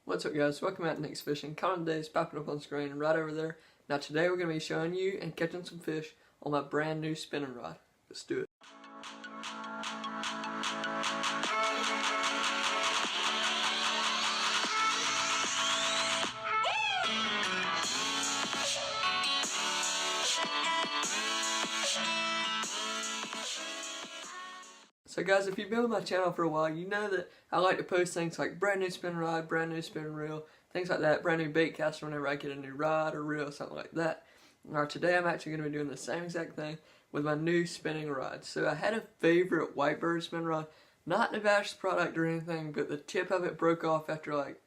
What's up guys, welcome back to Nick's Fishing. Comment today is popping up on screen right over there. Now today we're going to be showing you and catching some fish on my brand new spinning rod. Let's do it. So guys, if you've been on my channel for a while, you know that I like to post things like brand new spin rod, brand new spin reel, things like that, brand new bait caster whenever I get a new rod or reel or something like that. Now today I'm actually going to be doing the same exact thing with my new spinning rod. So I had a favorite whitebird spin rod, not the best product or anything, but the tip of it broke off after like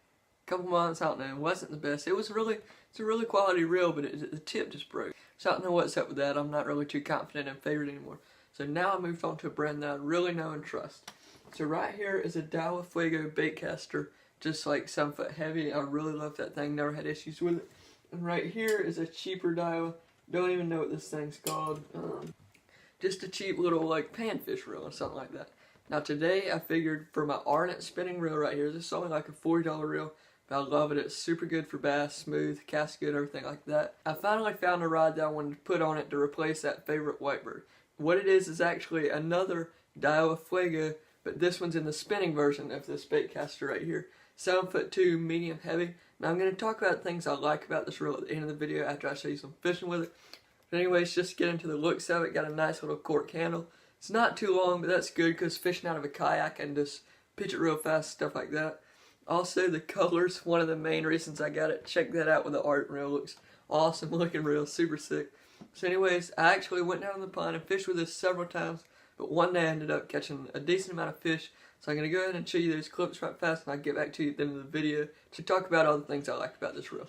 a couple months. I don't know, it wasn't the best. It's a really quality reel, but the tip just broke. So I don't know what's up with that. I'm not really too confident in favorite anymore. So now I moved on to a brand that I really know and trust. So right here is a Daiwa Fuego bait caster, just like 7 foot heavy. I really love that thing, never had issues with it. And right here is a cheaper Daiwa, don't even know what this thing's called. Just a cheap little like panfish reel or something like that. Now today I figured for my Ardent spinning reel right here, this is only like a $40 reel, but I love it. It's super good for bass, smooth, casts good, everything like that. I finally found a rod that I wanted to put on it to replace that favorite whitebird. What it is actually another Daiwa Fuego, but this one's in the spinning version of this bait caster right here. 7 foot 2, medium heavy. Now I'm going to talk about things I like about this reel at the end of the video after I show you some fishing with it. But anyways, just get into the looks of it. Got a nice little cork handle. It's not too long, but that's good because fishing out of a kayak and just pitch it real fast, stuff like that. Also the colors, one of the main reasons I got it. Check that out with the Ardent reel. Looks awesome looking reel, super sick. So anyways, I actually went down in the pond and fished with this several times, but one day I ended up catching a decent amount of fish. So I'm going to go ahead and show you those clips right fast, and I'll get back to you at the end of the video to talk about all the things I like about this reel.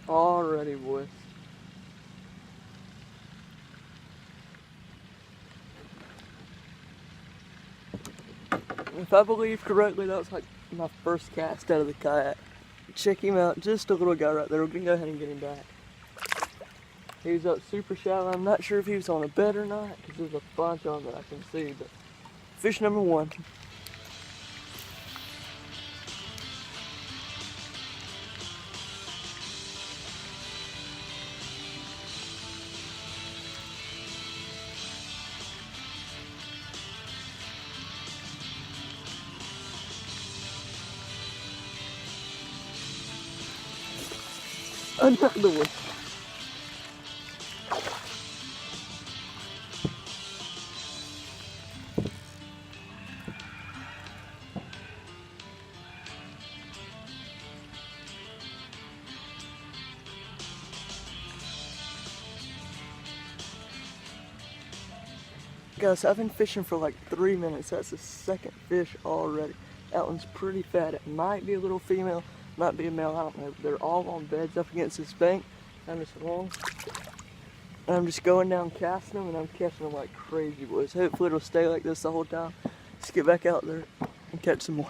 Alrighty, boys. If I believe correctly, that was like my first cast out of the kayak. Check him out, just a little guy right there. We're gonna go ahead and get him back. He was up super shallow. I'm not sure if he was on a bed or not, because there's a bunch on that I can see, but fish number one. Another one. Guys, I've been fishing for like 3 minutes. That's the second fish already. That one's pretty fat. It might be a little female, might be a male, I don't know. They're all on beds up against this bank. I'm just along. And I'm just going down casting them, and I'm catching them like crazy, boys. Hopefully it'll stay like this the whole time. Let's get back out there and catch some more.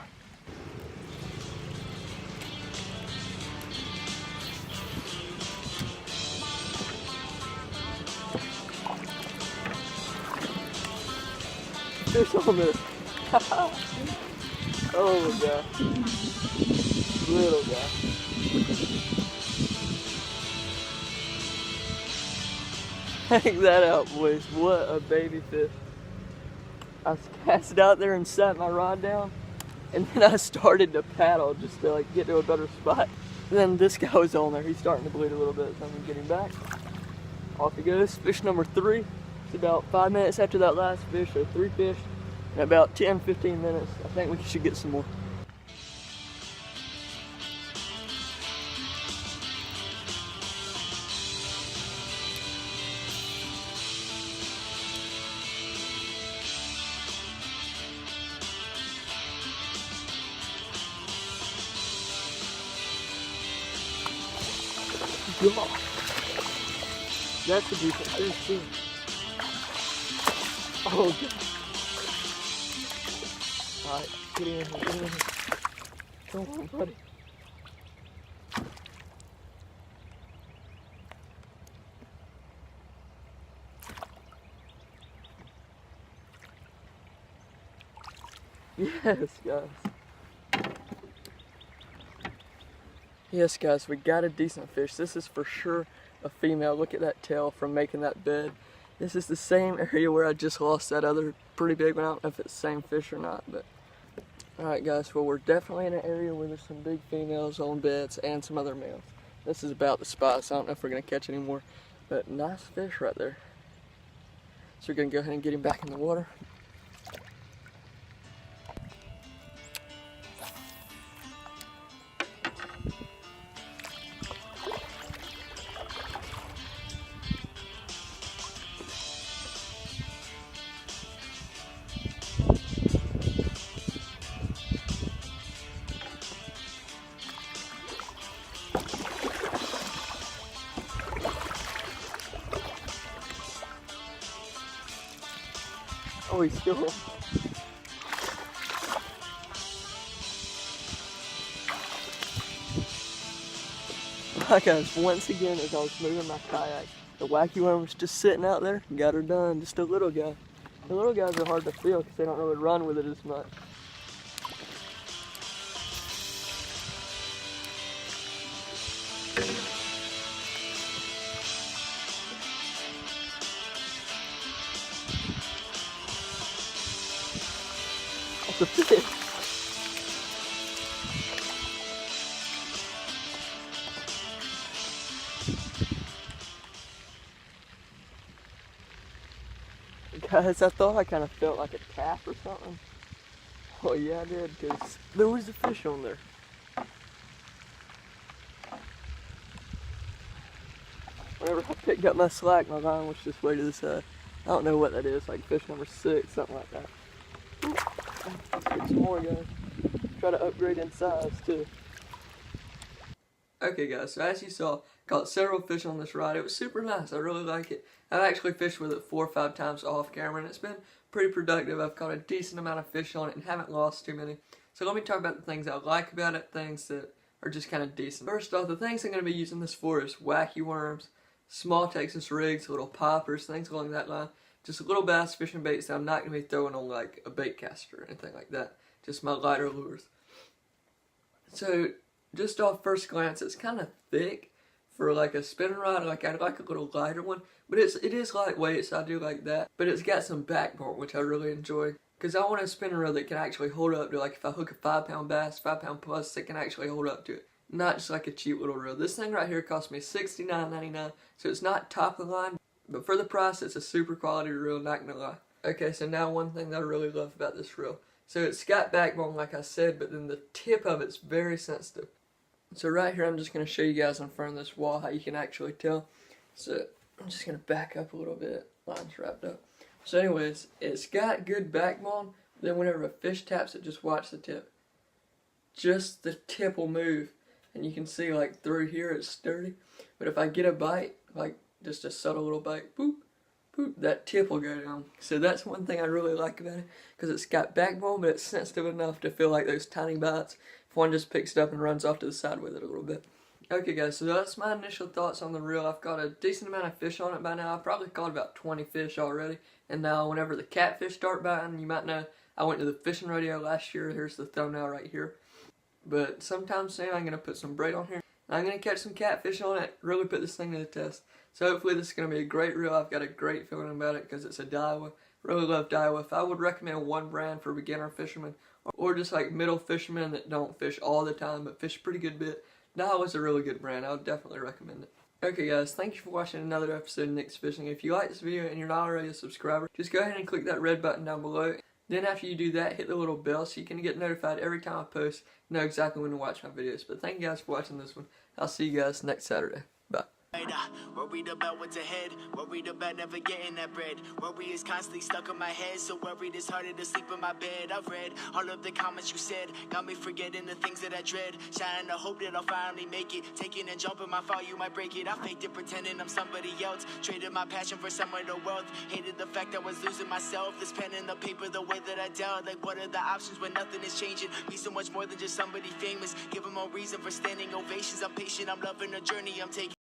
Fish on there. Oh my god. Little guy. Check that out, boys. What a baby fish. I cast it out there and sat my rod down, and then I started to paddle just to like get to a better spot. And then this guy was on there. He's starting to bleed a little bit, so I'm gonna get him back. Off he goes. Fish number 3. It's about 5 minutes after that last fish, so 3 fish in about 10-15 minutes. I think we should get some more. god. That's a decent fish too. Oh god. Alright, get in here, get in here. Come on, buddy. Yes, guys. Yes, guys, we got a decent fish. This is for sure a female. Look at that tail from making that bed. This is the same area where I just lost that other pretty big one. I don't know if it's the same fish or not, but alright guys, well we're definitely in an area where there's some big females on beds and some other males. This is about the spot, so I don't know if we're going to catch any more, but nice fish right there. So we're going to go ahead and get him back in the water. Oh, he's still on. Alright guys, once again as I was moving my kayak, the wacky worm was just sitting out there and got her done. Just a little guy. The little guys are hard to feel because they don't really run with it as much. That's a fish. Guys, I thought I kind of felt like a tap or something. Oh yeah, I did, because there was a fish on there. Whenever I picked up my slack, my line was just way to the side. I don't know what that is, like fish number 6, something like that. Let's get some more, guys. Try to upgrade in size, too. Okay, guys, so as you saw, caught several fish on this ride. It was super nice. I really like it. I've actually fished with it 4 or 5 times off camera, and it's been pretty productive. I've caught a decent amount of fish on it and haven't lost too many. So let me talk about the things I like about it, things that are just kind of decent. First off, the things I'm going to be using this for is wacky worms, small Texas rigs, little poppers, things along that line. Just little bass fishing baits that I'm not going to be throwing on like a bait caster or anything like that. Just my lighter lures. So, just off first glance, it's kind of thick for like a spinning rod. Like I'd like a little lighter one, but it is lightweight, so I do like that. But it's got some backbone, which I really enjoy, because I want a spinning rod that can actually hold up to, like if I hook a 5-pound bass, 5-pound plus, it can actually hold up to it. Not just like a cheap little reel. This thing right here cost me $69.99, so it's not top of the line, but for the price, it's a super quality reel, not gonna lie. Okay, so now one thing that I really love about this reel. So it's got backbone, like I said, but then the tip of it's very sensitive. So right here, I'm just going to show you guys in front of this wall how you can actually tell. So I'm just going to back up a little bit. Line's wrapped up. So anyways, it's got good backbone. Then whenever a fish taps it, just watch the tip. Just the tip will move. And you can see like through here it's sturdy. But if I get a bite, like just a subtle little bite, boop, boop, that tip will go down. So that's one thing I really like about it. Because it's got backbone, but it's sensitive enough to feel like those tiny bites. If one just picks it up and runs off to the side with it a little bit. Okay guys, so that's my initial thoughts on the reel. I've got a decent amount of fish on it by now. I've probably caught about 20 fish already. And now whenever the catfish start biting, you might know I went to the fishing rodeo last year. Here's the thumbnail right here. But sometime soon I'm going to put some braid on here. I'm going to catch some catfish on it, really put this thing to the test. So hopefully this is going to be a great reel. I've got a great feeling about it because it's a Daiwa. Really love Daiwa. If I would recommend one brand for beginner fishermen, or just like middle fishermen that don't fish all the time but fish a pretty good bit, Daiwa's a really good brand. I would definitely recommend it. Okay guys, thank you for watching another episode of Nick's Fishing. If you like this video and you're not already a subscriber, just go ahead and click that red button down below. Then after you do that, hit the little bell so you can get notified every time I post, know exactly when to watch my videos. But thank you guys for watching this one. I'll see you guys next Saturday. Bye. Worried about what's ahead, worried about never getting that bread. Worry is constantly stuck in my head, so worried it's harder to sleep in my bed. I've read all of the comments you said, got me forgetting the things that I dread. Shining the hope that I'll finally make it, taking and jumping my fall, you might break it. I faked it pretending I'm somebody else, traded my passion for some of the wealth. Hated the fact I was losing myself, this pen and the paper, the way that I dealt. Like what are the options when nothing is changing? Be so much more than just somebody famous, give them a reason for standing ovations. I'm patient, I'm loving the journey I'm taking.